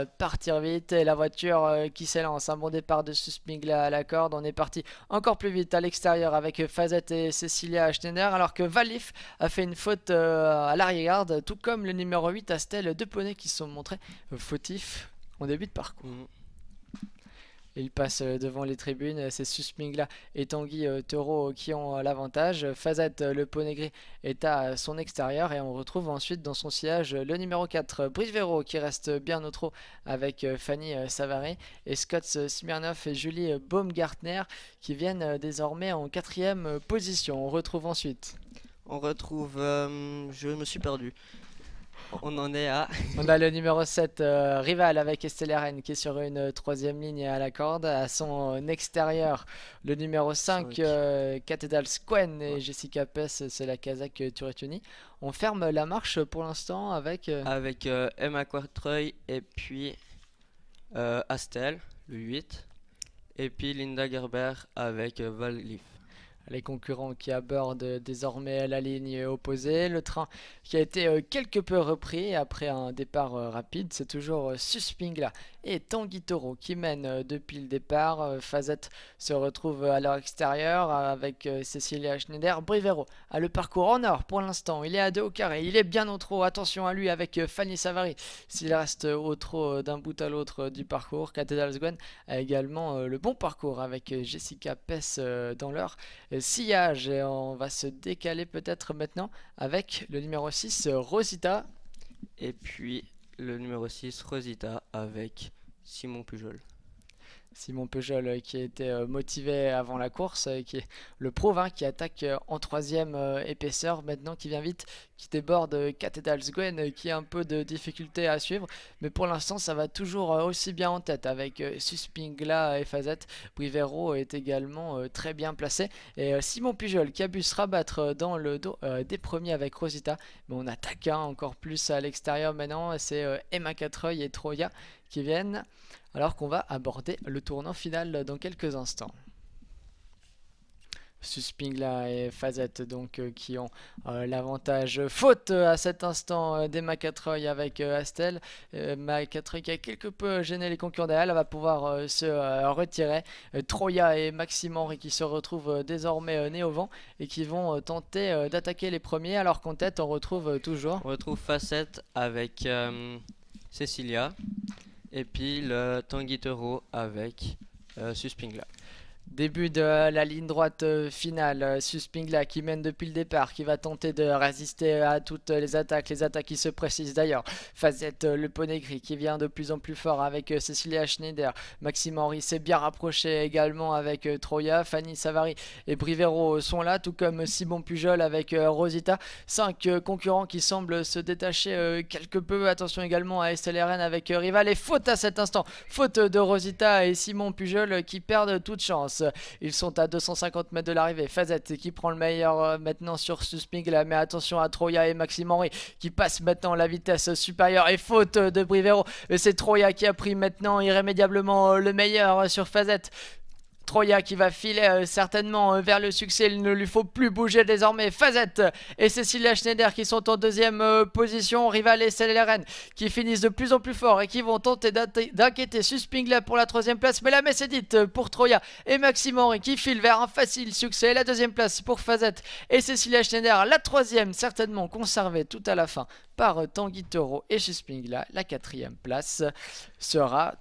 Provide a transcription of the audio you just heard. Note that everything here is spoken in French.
Partir vite et la voiture qui s'élance. Un bon départ de Suspingla à la corde. On est parti encore plus vite à l'extérieur avec Fazette et Cecilia Schneider, alors que Valif a fait une faute à l'arrière-garde, tout comme le numéro 8 Astel, deux poneys qui sont montrés fautifs en début de parcours. Il passe devant les tribunes, c'est Suspingla et Tanguy Taureau qui ont l'avantage. Fazette, le poney gris, est à son extérieur et on retrouve ensuite dans son sillage le numéro 4, Brivero, qui reste bien au trot avec Fanny Savary et Scott Smirnoff et Julie Baumgartner qui viennent désormais en quatrième position. On retrouve ensuite. On retrouve... je me suis perdu. On en est à... On a le numéro 7, Rival, avec Estelle qui est sur une troisième ligne à la corde. À son extérieur, le numéro 5, Cathedral Squen et Jessica Pess, c'est la Kazakh Turetioni. On ferme la marche pour l'instant avec... Avec Emma Quartreuil et puis Astel, le 8. Et puis Linda Gerber avec Valif. Les concurrents qui abordent désormais la ligne opposée. Le train qui a été quelque peu repris après un départ rapide. C'est toujours Suspingla et Tanguy Taureau qui mènent depuis le départ. Fazette se retrouve à leur extérieur avec Cecilia Schneider. Brivero a le parcours en or pour l'instant. Il est à 2 au carré. Il est bien au trot. Attention à lui avec Fanny Savary. S'il reste au trot d'un bout à l'autre du parcours. Cathedral Squen a également le bon parcours avec Jessica Pess dans leur sillage. Et on va se décaler peut-être maintenant avec le numéro 6, Rosita. Et puis le numéro 6, Rosita avec Simon Pujol. Simon Pujol qui a été motivé avant la course, qui est le Provin qui attaque en troisième épaisseur maintenant, qui vient vite, qui déborde Cathedral Squen qui a un peu de difficulté à suivre, mais pour l'instant ça va toujours aussi bien en tête avec Suspingla et Fazette. Brivero est également très bien placé et Simon Pujol qui a pu se rabattre dans le dos des premiers avec Rosita, mais on attaque encore plus à l'extérieur maintenant. C'est Emma Quatreuil et Troya qui viennent, alors qu'on va aborder le tournant final dans quelques instants. Suspingla et Fazette donc qui ont l'avantage. Faute à cet instant d'Emma Quatreuil avec Astel. Emma Quatreuil qui a quelque peu gêné les concurrents derrière, elle va pouvoir se retirer. Troya et Maxime Henry qui se retrouvent désormais nez au vent et qui vont tenter d'attaquer les premiers, alors qu'en tête on retrouve toujours... On retrouve Fazette avec Cecilia. Et puis le Tanguy Taureau avec Suspingla. Début de la ligne droite finale, Suspingla qui mène depuis le départ, qui va tenter de résister à toutes les attaques qui se précisent d'ailleurs. Fazette, le poney gris qui vient de plus en plus fort avec Cecilia Schneider. Maxime Henry s'est bien rapproché également avec Troya. Fanny Savary et Brivero sont là, tout comme Simon Pujol avec Rosita. 5 concurrents qui semblent se détacher quelque peu. Attention également à SLRN avec Rival. Et faute à cet instant, faute de Rosita et Simon Pujol qui perdent toute chance. Ils sont à 250 mètres de l'arrivée. Fazette qui prend le meilleur maintenant sur Suspingla, mais attention à Troya et Maxime Henry qui passent maintenant la vitesse supérieure. Et faute de Brivero, c'est Troya qui a pris maintenant irrémédiablement le meilleur sur Fazette. Troya qui va filer certainement vers le succès, il ne lui faut plus bouger désormais. Fazette et Cecilia Schneider qui sont en deuxième position. Rival et SLRN qui finissent de plus en plus fort et qui vont tenter d'inquiéter Suspingla pour la troisième place. Mais la messe est dite pour Troya et Maxime Henry qui filent vers un facile succès. La deuxième place pour Fazette et Cecilia Schneider. La troisième certainement conservée tout à la fin par Tanguy Taureau et Suspingla. La quatrième place sera